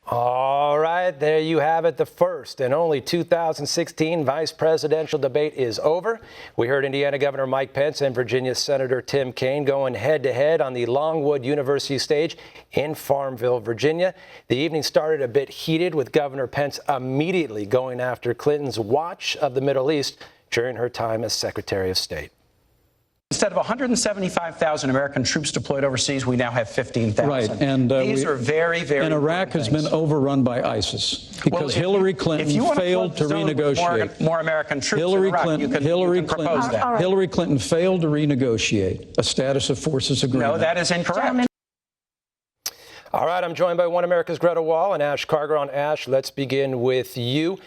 All right, there you have it. The first and only 2016 vice presidential debate is over. We heard Indiana Governor Mike Pence and Virginia Senator Tim Kaine going head-to-head on the Longwood University stage in Farmville, Virginia. The evening started a bit heated, with Governor Pence immediately going after Clinton's watch of the Middle East during her time as Secretary of State. Instead of 175,000 American troops deployed overseas, we now have 15,000. Right, and these are very, very. And Iraq has been overrun by ISIS because Hillary Clinton failed to renegotiate. More American troops in Iraq, you can propose that. Hillary Clinton failed to renegotiate a status of forces agreement. No, that is incorrect. All right, I'm joined by One America's Greta Wall and Ash Kargaran. Ash, let's begin with you.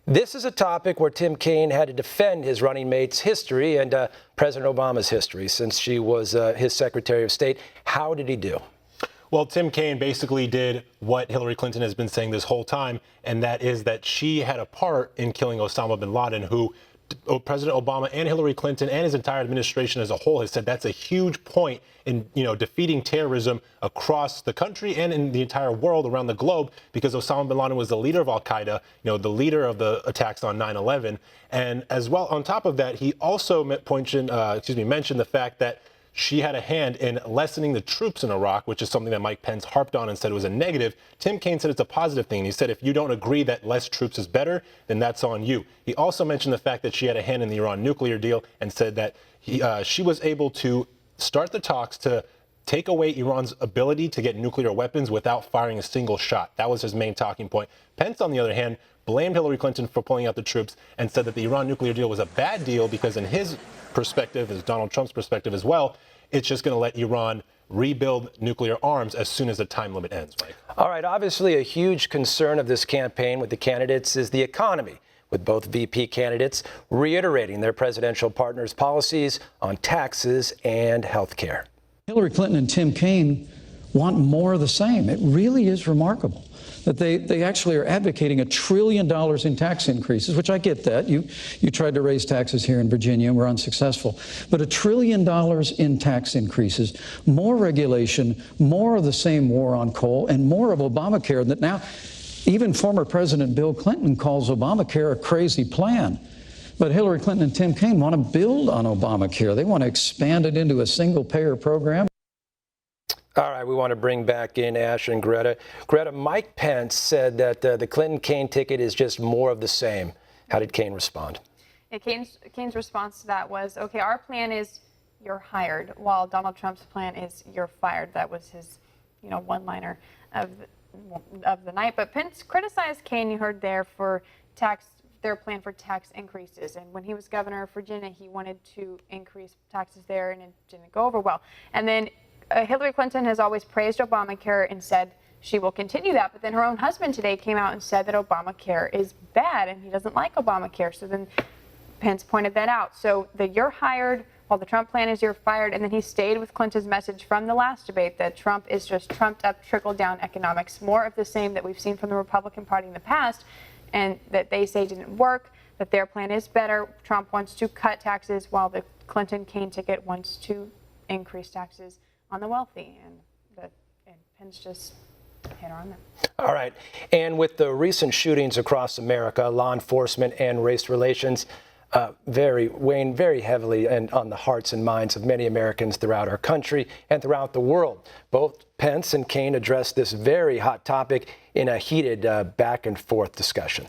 This is a topic where Tim Kaine had to defend his running mate's history and President Obama's history since she was his Secretary of State. How did he do? Well, Tim Kaine basically did what Hillary Clinton has been saying this whole time, and that is that she had a part in killing Osama bin Laden, who President Obama and Hillary Clinton and his entire administration as a whole has said that's a huge point in, defeating terrorism across the country and in the entire world around the globe, because Osama bin Laden was the leader of Al-Qaeda, the leader of the attacks on 9/11. And as well, on top of that, he also mentioned the fact that she had a hand in lessening the troops in Iraq, which is something that Mike Pence harped on and said was a negative. Tim Kaine said it's a positive thing. He said, if you don't agree that less troops is better, then that's on you. He also mentioned the fact that she had a hand in the Iran nuclear deal and said that she was able to start the talks to take away Iran's ability to get nuclear weapons without firing a single shot. That was his main talking point. Pence, on the other hand, blamed Hillary Clinton for pulling out the troops and said that the Iran nuclear deal was a bad deal because in his perspective, as Donald Trump's perspective as well, it's just going to let Iran rebuild nuclear arms as soon as the time limit ends, Mike. All right, obviously a huge concern of this campaign with the candidates is the economy, with both VP candidates reiterating their presidential partners' policies on taxes and health care. Hillary Clinton and Tim Kaine want more of the same. It really is remarkable that they actually are advocating $1 trillion in tax increases, which I get that. You tried to raise taxes here in Virginia and were unsuccessful. But $1 trillion in tax increases, more regulation, more of the same war on coal, and more of Obamacare that now even former President Bill Clinton calls Obamacare a crazy plan. But Hillary Clinton and Tim Kaine want to build on Obamacare. They want to expand it into a single-payer program. All right, we want to bring back in Ash and Greta. Greta, Mike Pence said that the Clinton-Kaine ticket is just more of the same. How did Kaine respond? Yeah, Kaine's response to that was, okay, our plan is you're hired, while Donald Trump's plan is you're fired. That was his, one-liner of the night. But Pence criticized Kaine, you heard there, for their plan for tax increases. And when he was governor of Virginia, he wanted to increase taxes there, and it didn't go over well. And then Hillary Clinton has always praised Obamacare and said she will continue that. But then her own husband today came out and said that Obamacare is bad and he doesn't like Obamacare. So then Pence pointed that out. So that you're hired while the Trump plan is you're fired. And then he stayed with Clinton's message from the last debate that Trump is just trumped up trickle-down economics, more of the same that we've seen from the Republican Party in the past, and that they say didn't work, that their plan is better. Trump wants to cut taxes while the Clinton-Kaine ticket wants to increase taxes on the wealthy, and Pence just hit on them. All right, and with the recent shootings across America, law enforcement and race relations weighing very heavily and on the hearts and minds of many Americans throughout our country and throughout the world. Both Pence and Kaine addressed this very hot topic in a heated back and forth discussion.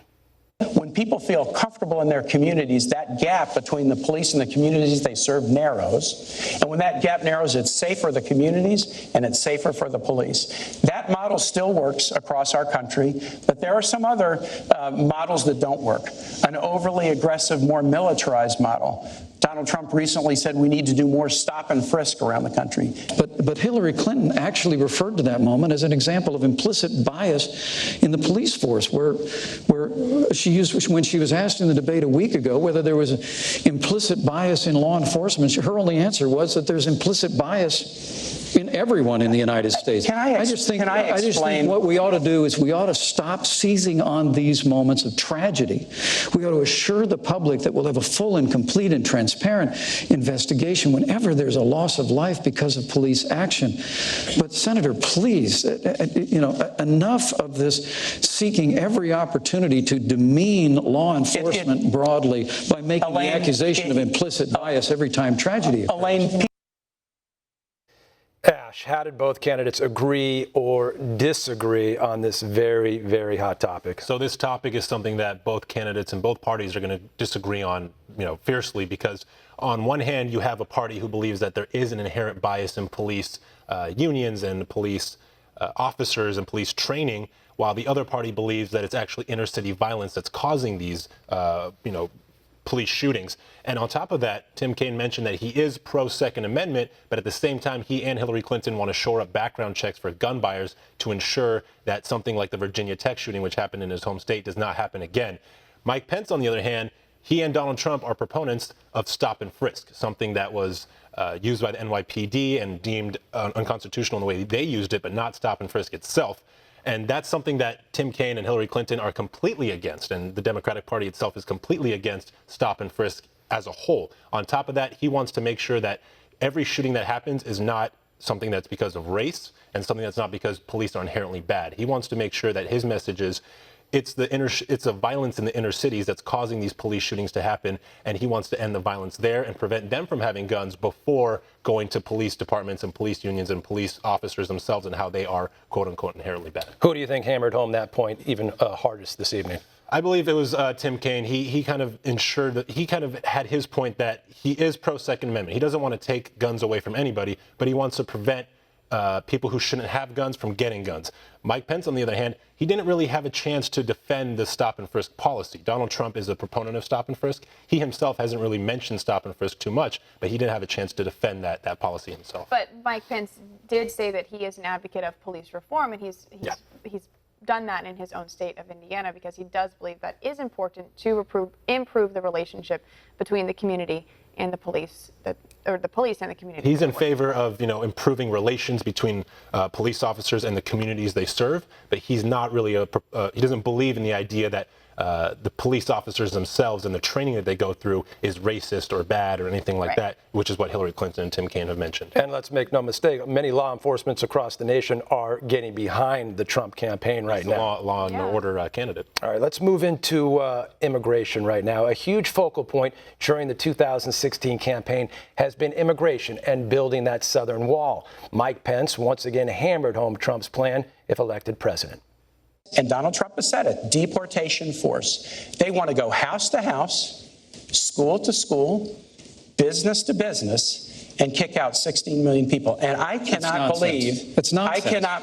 When people feel comfortable in their communities, that gap between the police and the communities they serve narrows. And when that gap narrows, it's safer for the communities and it's safer for the police. That model still works across our country, but there are some other models that don't work. An overly aggressive, more militarized model. Donald Trump recently said we need to do more stop and frisk around the country. But Hillary Clinton actually referred to that moment as an example of implicit bias in the police force, where she used, when she was asked in the debate a week ago whether there was an implicit bias in law enforcement, her only answer was that there's implicit bias in everyone in the United States. I just think what we ought to do is we ought to stop seizing on these moments of tragedy. We ought to assure the public that we'll have a full and complete and transparent investigation whenever there's a loss of life because of police action. But Senator, please, enough of this seeking every opportunity to demean law enforcement broadly by making the accusation of implicit bias every time tragedy occurs. Ash, how did both candidates agree or disagree on this very, very hot topic? So this topic is something that both candidates and both parties are going to disagree on, fiercely, because on one hand, you have a party who believes that there is an inherent bias in police unions and police officers and police training, while the other party believes that it's actually inner city violence that's causing these, police shootings. And on top of that, Tim Kaine mentioned that he is pro-Second Amendment, but at the same time, he and Hillary Clinton want to shore up background checks for gun buyers to ensure that something like the Virginia Tech shooting, which happened in his home state, does not happen again. Mike Pence, on the other hand, he and Donald Trump are proponents of stop and frisk, something that was used by the NYPD and deemed unconstitutional in the way they used it, but not stop and frisk itself. And that's something that Tim Kaine and Hillary Clinton are completely against, and the Democratic Party itself is completely against stop and frisk as a whole. On top of that, he wants to make sure that every shooting that happens is not something that's because of race and something that's not because police are inherently bad. He wants to make sure that his message is it's the violence in the inner cities that's causing these police shootings to happen, and he wants to end the violence there and prevent them from having guns before going to police departments and police unions and police officers themselves and how they are, quote unquote, inherently bad. Who do you think hammered home that point even hardest this evening? I believe it was Tim Kaine. He kind of ensured that he kind of had his point that he is pro-Second Amendment. He doesn't want to take guns away from anybody, but he wants to prevent people who shouldn't have guns from getting guns. Mike Pence, on the other hand, he didn't really have a chance to defend the stop and frisk policy. Donald Trump is a proponent of stop and frisk. He himself hasn't really mentioned stop and frisk too much, but he didn't have a chance to defend that policy himself. But Mike Pence did say that he is an advocate of police reform, and he's done that in his own state of Indiana because he does believe that is important to improve the relationship between the community and the police, or the police and the community. He's in favor of, improving relations between police officers and the communities they serve, but he's not really he doesn't believe in the idea that the police officers themselves and the training that they go through is racist or bad or anything like that, which is what Hillary Clinton and Tim Kaine have mentioned. And let's make no mistake, many law enforcements across the nation are getting behind the Trump campaign right now. Law and order candidate. All right, let's move into immigration right now. A huge focal point during the 2016 campaign has been immigration and building that southern wall. Mike Pence once again hammered home Trump's plan if elected president. And Donald Trump has said it, deportation force. They want to go house to house, school to school, business to business, and kick out 16 million people. And I cannot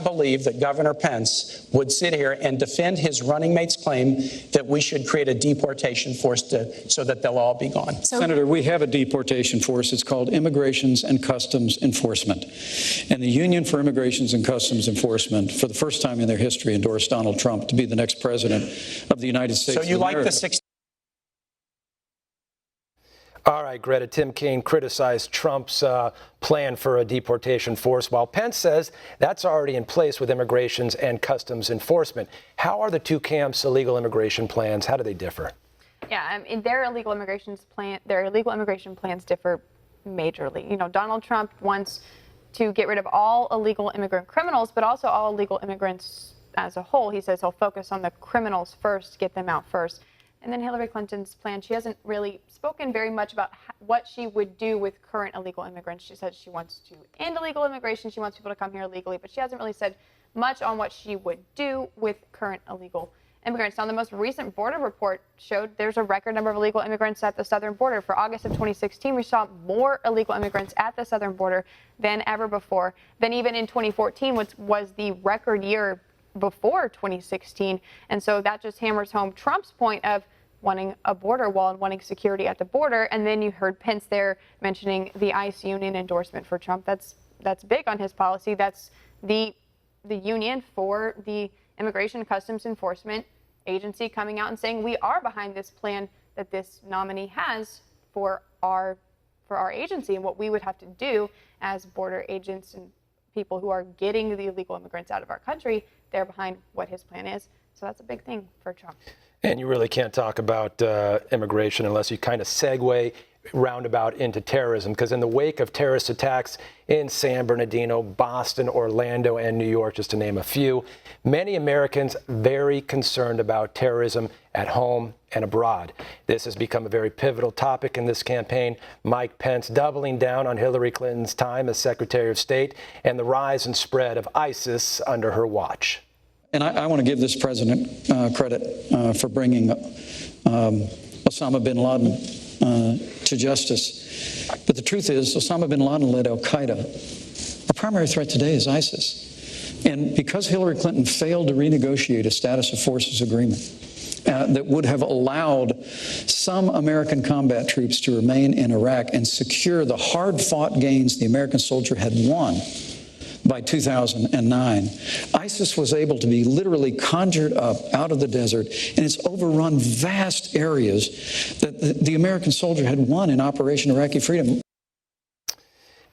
believe that Governor Pence would sit here and defend his running mate's claim that we should create a deportation force so that they'll all be gone. Senator, we have a deportation force. It's called Immigrations and Customs Enforcement. And the Union for Immigrations and Customs Enforcement, for the first time in their history, endorsed Donald Trump to be the next president of the United States. So you like the 16? All right, Greta, Tim Kaine criticized Trump's plan for a deportation force, while Pence says that's already in place with immigrations and customs enforcement. How are the two camps' illegal immigration plans? How do they differ? Yeah, their illegal immigration plans differ majorly. Donald Trump wants to get rid of all illegal immigrant criminals, but also all illegal immigrants as a whole. He says he'll focus on the criminals first, get them out first. And then Hillary Clinton's plan, she hasn't really spoken very much about what she would do with current illegal immigrants. She said she wants to end illegal immigration. She wants people to come here illegally, but she hasn't really said much on what she would do with current illegal immigrants. Now, the most recent border report showed there's a record number of illegal immigrants at the southern border. For August of 2016, we saw more illegal immigrants at the southern border than ever before, than even in 2014, which was the record year before 2016. And so that just hammers home Trump's point of wanting a border wall and wanting security at the border. And then you heard Pence there mentioning the ICE union endorsement for Trump. That's big on his policy. That's the union for the Immigration and Customs Enforcement Agency coming out and saying we are behind this plan that this nominee has for our agency and what we would have to do as border agents and people who are getting the illegal immigrants out of our country, they're behind what his plan is. So that's a big thing for Trump. And you really can't talk about immigration unless you kind of segue roundabout into terrorism, because in the wake of terrorist attacks in San Bernardino, Boston, Orlando, and New York, just to name a few, many Americans very concerned about terrorism at home and abroad. This has become a very pivotal topic in this campaign. Mike Pence doubling down on Hillary Clinton's time as Secretary of State and the rise and spread of ISIS under her watch. And I want to give this president credit for bringing Osama bin Laden to justice. But the truth is, Osama bin Laden led al-Qaeda. The primary threat today is ISIS. And because Hillary Clinton failed to renegotiate a status of forces agreement that would have allowed some American combat troops to remain in Iraq and secure the hard-fought gains the American soldier had won by 2009, ISIS was able to be literally conjured up out of the desert, and it's overrun vast areas that the American soldier had won in Operation Iraqi Freedom.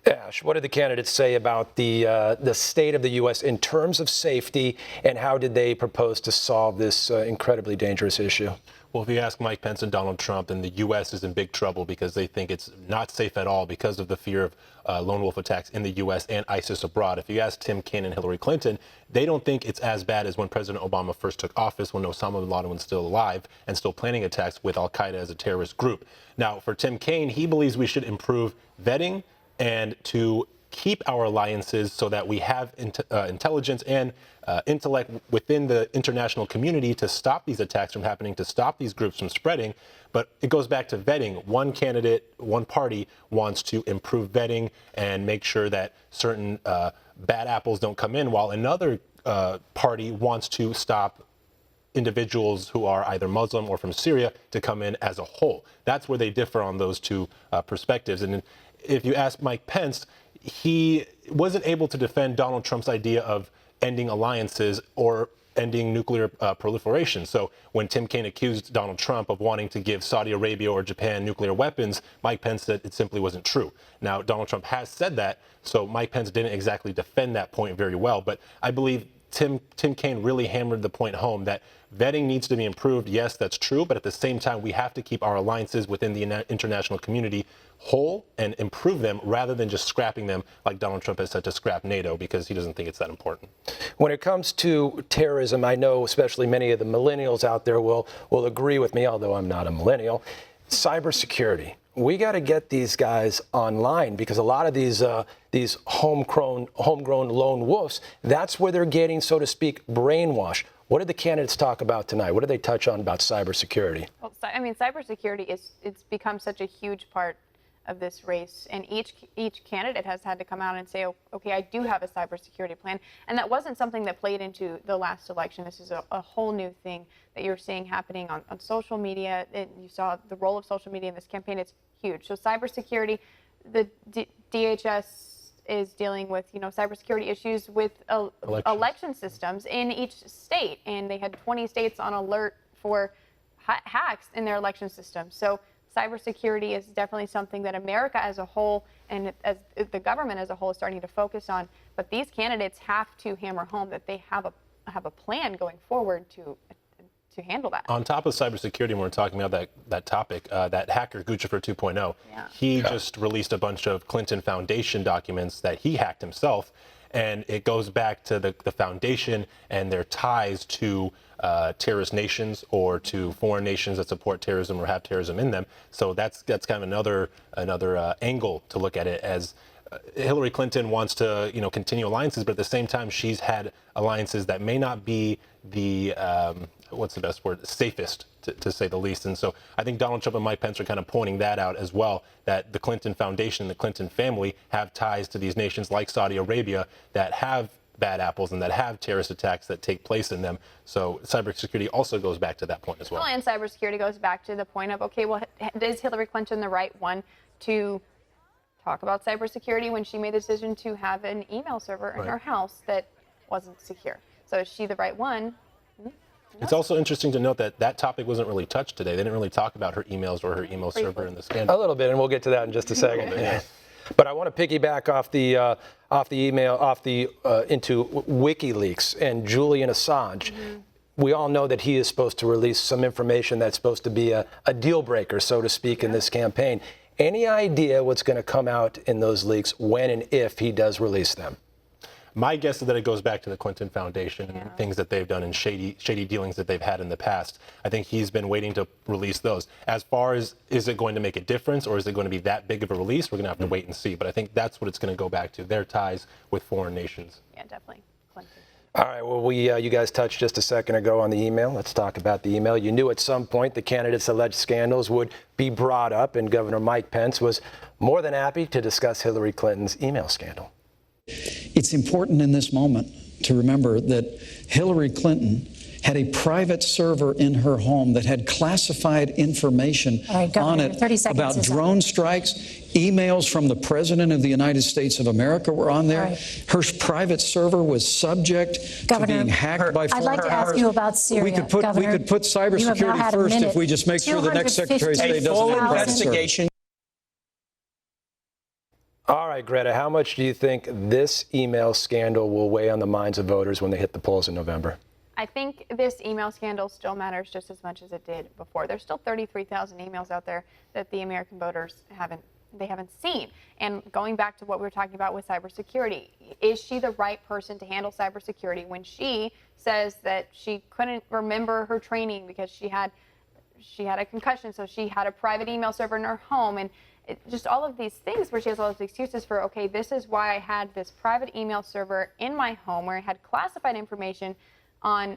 Ash, what did the candidates say about the state of the U.S. in terms of safety, and how did they propose to solve this incredibly dangerous issue? Well, if you ask Mike Pence and Donald Trump, then the U.S. is in big trouble because they think it's not safe at all because of the fear of lone wolf attacks in the U.S. and ISIS abroad. If you ask Tim Kaine and Hillary Clinton, they don't think it's as bad as when President Obama first took office, when Osama bin Laden was still alive and still planning attacks with al-Qaeda as a terrorist group. Now, for Tim Kaine, he believes we should improve vetting and to keep our alliances so that we have intelligence and intellect within the international community to stop these attacks from happening, to stop these groups from spreading. But it goes back to vetting. One candidate, one party wants to improve vetting and make sure that certain bad apples don't come in, while another party wants to stop individuals who are either Muslim or from Syria to come in as a whole. That's where they differ on those two perspectives. And if you ask Mike Pence, he wasn't able to defend Donald Trump's idea of ending alliances or ending nuclear proliferation. So when Tim Kaine accused Donald Trump of wanting to give Saudi Arabia or Japan nuclear weapons, Mike Pence said it simply wasn't true. Now, Donald Trump has said that, so Mike Pence didn't exactly defend that point very well. But I believe Tim Kaine really hammered the point home that vetting needs to be improved. Yes, that's true. But at the same time, we have to keep our alliances within the international community whole and improve them rather than just scrapping them like Donald Trump has said to scrap NATO, because he doesn't think it's that important. When it comes to terrorism, I know especially many of the millennials out there will agree with me, although I'm not a millennial. Cybersecurity. We got to get these guys online, because a lot of these homegrown lone wolves, that's where they're getting, so to speak, brainwashed. What did the candidates talk about tonight? What did they touch on about cybersecurity? Well, I mean, cybersecurity it's become such a huge part of this race, and each candidate has had to come out and say, oh, okay, I do have a cybersecurity plan, and that wasn't something that played into the last election. This is a whole new thing that you're seeing happening on social media. You saw the role of social media in this campaign. It's huge. So cybersecurity, the DHS is dealing with, cybersecurity issues with election systems in each state, and they had 20 states on alert for hacks in their election system. So cybersecurity is definitely something that America as a whole and as the government as a whole is starting to focus on. But these candidates have to hammer home that they have a plan going forward to handle that. On top of cybersecurity, when we're talking about that topic, that hacker Guccifer 2.0, he just released a bunch of Clinton Foundation documents that he hacked himself. And it goes back to the foundation and their ties to terrorist nations or to foreign nations that support terrorism or have terrorism in them. So that's kind of another angle to look at it, as Hillary Clinton wants to continue alliances, but at the same time she's had alliances that may not be the what's the best word, safest to say the least. And so I think Donald Trump and Mike Pence are kind of pointing that out as well, that the Clinton Foundation and the Clinton family have ties to these nations like Saudi Arabia that have bad apples and that have terrorist attacks that take place in them. So cybersecurity also goes back to that point as well. And cybersecurity goes back to the point of, okay, well, is Hillary Clinton the right one to talk about cybersecurity when she made the decision to have an email server in her house that wasn't secure? So is she the right one? It's also interesting to note that topic wasn't really touched today. They didn't really talk about her emails or her email server in the scandal. A little bit, and we'll get to that in just a second. But I want to piggyback off the email, into WikiLeaks and Julian Assange. We all know that he is supposed to release some information that's supposed to be a deal breaker, so to speak, in this campaign. Any idea what's going to come out in those leaks when and if he does release them? My guess is that it goes back to the Clinton Foundation and things that they've done and shady dealings that they've had in the past. I think he's been waiting to release those. As far as is it going to make a difference or is it going to be that big of a release, we're going to have to wait and see. But I think that's what it's going to go back to, their ties with foreign nations. Yeah, definitely. Clinton. All right, well, you guys touched just a second ago on the email. Let's talk about the email. You knew at some point the candidates' alleged scandals would be brought up, and Governor Mike Pence was more than happy to discuss Hillary Clinton's email scandal. It's important in this moment to remember that Hillary Clinton had a private server in her home that had classified information on it about drone strikes. Emails from the President of the United States of America were on there. Her private server was subject to being hacked by foreign powers. I'd like to ask you about Syria, we could put cybersecurity first if we just make sure the next Secretary of State doesn't have a investigation. All right, Greta, how much do you think this email scandal will weigh on the minds of voters when they hit the polls in November? I think this email scandal still matters just as much as it did before. There's still 33,000 emails out there that the American voters haven't seen. And going back to what we were talking about with cybersecurity, is she the right person to handle cybersecurity when she says that she couldn't remember her training because she had a concussion, so she had a private email server in her home, and just all of these things where she has all those excuses for, okay, this is why I had this private email server in my home where I had classified information on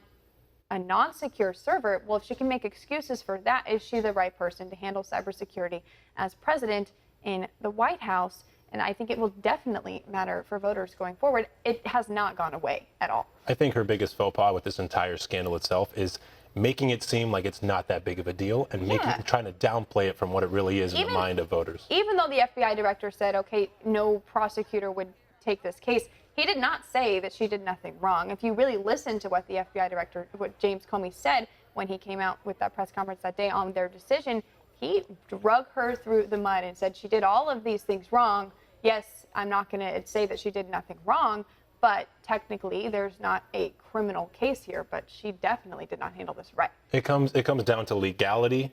a non-secure server. Well, if she can make excuses for that, is she the right person to handle cybersecurity as president in the White House? And I think it will definitely matter for voters going forward. It has not gone away at all. I think her biggest faux pas with this entire scandal itself is making it seem like it's not that big of a deal and trying to downplay it from what it really is in the mind of voters. Even though the FBI director said, okay, no prosecutor would take this case, he did not say that she did nothing wrong. If you really listen to what the FBI director, what James Comey said when he came out with that press conference that day on their decision, he drug her through the mud and said she did all of these things wrong. Yes, I'm not going to say that she did nothing wrong, but technically there's not a criminal case here, but she definitely did not handle this right. It comes down to legality.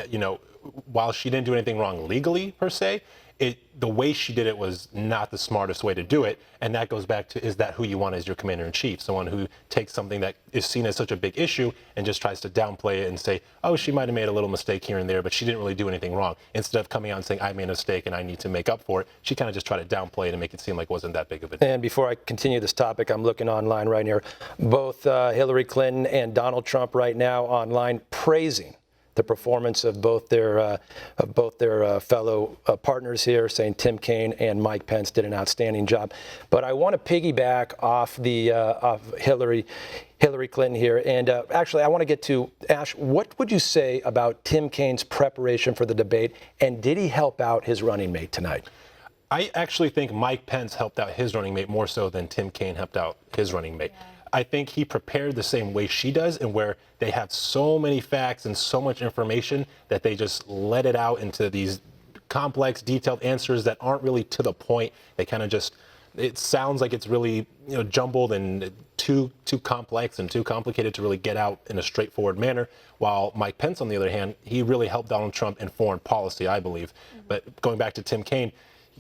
You know, while she didn't do anything wrong legally per se, the way she did it was not the smartest way to do it. And that goes back to, is that who you want as your commander in chief? Someone who takes something that is seen as such a big issue and just tries to downplay it and say, oh, she might have made a little mistake here and there, but she didn't really do anything wrong. Instead of coming out and saying, I made a mistake and I need to make up for it, she kind of just tried to downplay it and make it seem like it wasn't that big of a deal. And before I continue this topic, I'm looking online right here. Both Hillary Clinton and Donald Trump right now online praising the performance of both their fellow partners here, saying Tim Kaine and Mike Pence did an outstanding job. But I want to piggyback off Hillary Clinton here, and actually I want to get to Ash. What would you say about Tim Kaine's preparation for the debate, and did he help out his running mate tonight? I actually think Mike Pence helped out his running mate more so than Tim Kaine helped out his running mate. Yeah. I think he prepared the same way she does, and where they have so many facts and so much information that they just let it out into these complex, detailed answers that aren't really to the point. They kind of just, it sounds like it's really, jumbled and too complex and too complicated to really get out in a straightforward manner. While Mike Pence, on the other hand, he really helped Donald Trump in foreign policy, I believe. Mm-hmm. But going back to Tim Kaine,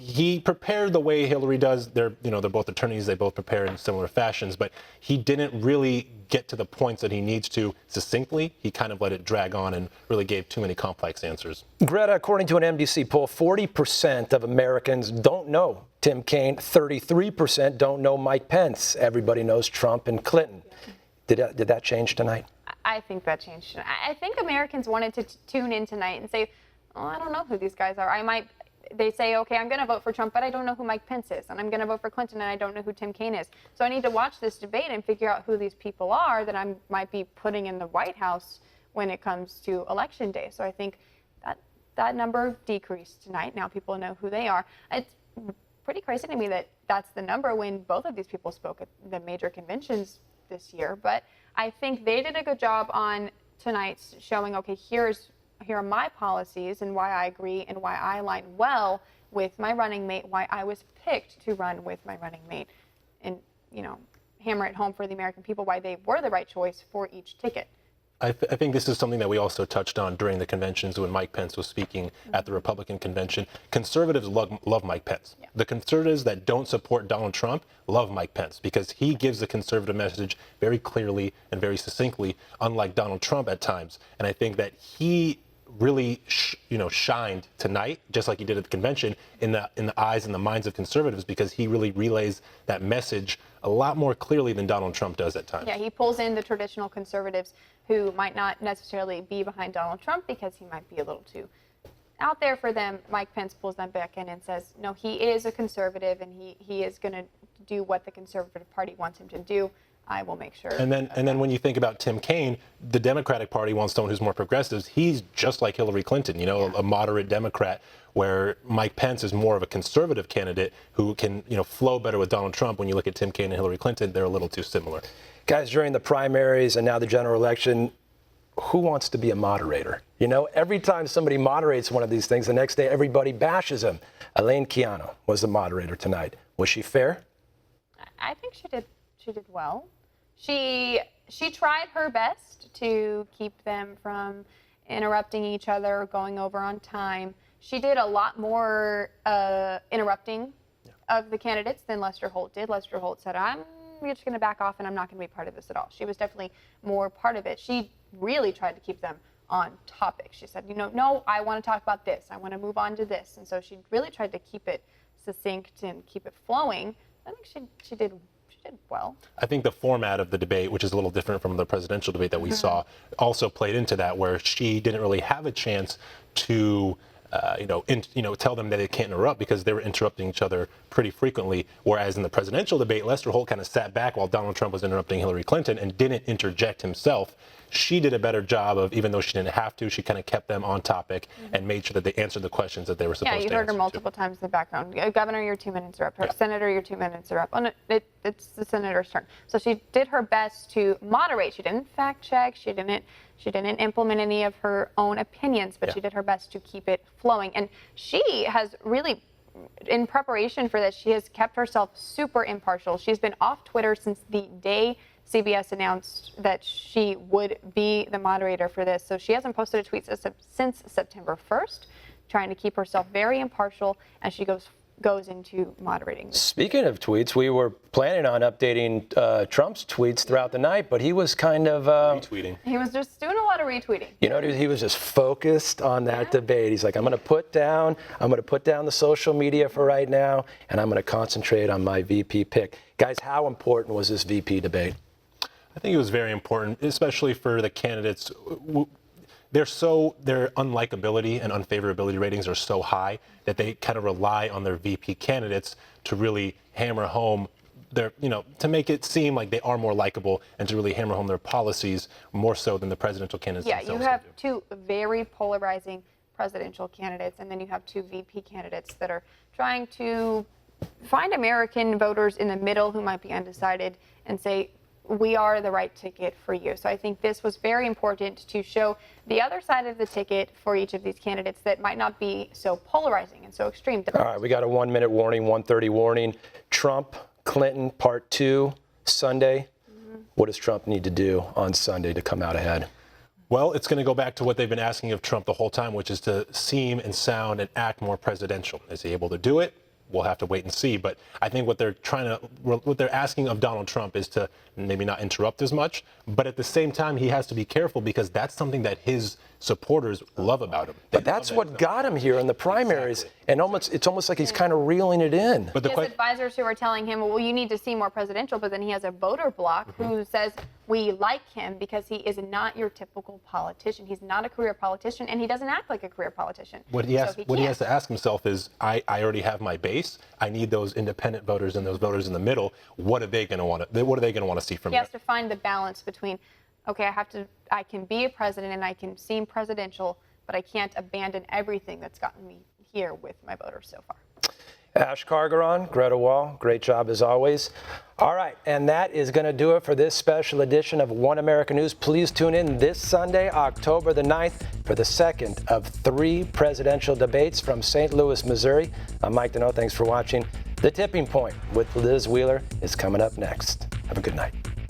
he prepared the way Hillary does. They're both attorneys. They both prepare in similar fashions, but he didn't really get to the points that he needs to succinctly. He kind of let it drag on and really gave too many complex answers. Greta, according to an NBC poll, 40% of Americans don't know Tim Kaine. 33% don't know Mike Pence. Everybody knows Trump and Clinton. Did that change tonight? I think that changed. I think Americans wanted to tune in tonight and say, oh, I don't know who these guys are. They say, okay, I'm going to vote for Trump, but I don't know who Mike Pence is. And I'm going to vote for Clinton, and I don't know who Tim Kaine is. So I need to watch this debate and figure out who these people are that I might be putting in the White House when it comes to Election Day. So I think that number decreased tonight. Now people know who they are. It's pretty crazy to me that that's the number when both of these people spoke at the major conventions this year. But I think they did a good job on tonight's showing, okay, here are my policies and why I agree and why I align well with my running mate, why I was picked to run with my running mate, and, hammer it home for the American people why they were the right choice for each ticket. I think this is something that we also touched on during the conventions when Mike Pence was speaking at the Republican convention. Conservatives love Mike Pence. Yeah. The conservatives that don't support Donald Trump love Mike Pence because he gives the conservative message very clearly and very succinctly, unlike Donald Trump at times. And I think that he really, shined tonight, just like he did at the convention, in the eyes and the minds of conservatives, because he really relays that message a lot more clearly than Donald Trump does at times. Yeah, he pulls in the traditional conservatives who might not necessarily be behind Donald Trump because he might be a little too out there for them. Mike Pence pulls them back in and says, no, he is a conservative, and he is going to do what the Conservative Party wants him to do. I will make sure. And then when you think about Tim Kaine, the Democratic Party wants someone who's more progressive. He's just like Hillary Clinton, a moderate Democrat, where Mike Pence is more of a conservative candidate who can, flow better with Donald Trump. When you look at Tim Kaine and Hillary Clinton, they're a little too similar. Guys, during the primaries and now the general election, who wants to be a moderator? Every time somebody moderates one of these things, the next day everybody bashes him. Elaine Keanu was the moderator tonight. Was she fair? I think she did well. She tried her best to keep them from interrupting each other, going over on time. She did a lot more interrupting of the candidates than Lester Holt did. Lester Holt said, I'm just going to back off and I'm not going to be part of this at all. She was definitely more part of it. She really tried to keep them on topic. She said, no, I want to talk about this. I want to move on to this. And so she really tried to keep it succinct and keep it flowing. I think she did well. I think the format of the debate, which is a little different from the presidential debate that we saw, also played into that, where she didn't really have a chance to tell them that they can't interrupt because they were interrupting each other pretty frequently. Whereas in the presidential debate, Lester Holt kind of sat back while Donald Trump was interrupting Hillary Clinton and didn't interject himself. She did a better job of, even though she didn't have to, she kind of kept them on topic and made sure that they answered the questions that they were supposed to answer. Yeah, you heard her multiple times in the background. Governor, your 2 minutes are up. Senator, your 2 minutes are up. Oh, no, it's the senator's turn. So she did her best to moderate. She didn't fact check. She didn't implement any of her own opinions, but she did her best to keep it flowing. And she has really, in preparation for this, she has kept herself super impartial. She's been off Twitter since the day CBS announced that she would be the moderator for this. So she hasn't posted a tweet since September 1st, trying to keep herself very impartial as she goes into moderating. Speaking of tweets, we were planning on updating Trump's tweets throughout the night, but he was kind of retweeting. He was just doing a lot of retweeting. He was just focused on that debate. He's like, I'm going to put down the social media for right now, and I'm going to concentrate on my VP pick. Guys, how important was this VP debate? I think it was very important, especially for the candidates. Their unlikability and unfavorability ratings are so high that they kind of rely on their VP candidates to really hammer home to make it seem like they are more likable and to really hammer home their policies more so than the presidential candidates themselves. Yeah, you have two very polarizing presidential candidates, and then you have two VP candidates that are trying to find American voters in the middle who might be undecided and say, we are the right ticket for you. So I think this was very important to show the other side of the ticket for each of these candidates that might not be so polarizing and so extreme. All right, we got a 1 minute warning, 1:30 warning. Trump, Clinton, part 2, Sunday. What does Trump need to do on Sunday to come out ahead? Well, it's going to go back to what they've been asking of Trump the whole time, which is to seem and sound and act more presidential. Is he able to do it? We'll have to wait and see. But I think what they're asking of Donald Trump is to maybe not interrupt as much. But at the same time, he has to be careful because that's something that his supporters love about him. But that's what got him here in the primaries. Exactly. And it's almost like he's kind of reeling it in. But he has advisors who are telling him, well, you need to see more presidential. But then he has a voter bloc who says we like him because he is not your typical politician. He's not a career politician, and he doesn't act like a career politician. What he has to ask himself is, I already have my base. I need those independent voters and those voters in the middle. What are they going to want to see from me? He has to find the balance between, okay, I can be a president and I can seem presidential, but I can't abandon everything that's gotten me here with my voters so far. Ash Kargaran, Greta Wall, great job as always. All right, and that is going to do it for this special edition of One American News. Please tune in this Sunday, October the 9th, for the second of 3 presidential debates from St. Louis, Missouri. I'm Mike Deneau. Thanks for watching. The Tipping Point with Liz Wheeler is coming up next. Have a good night.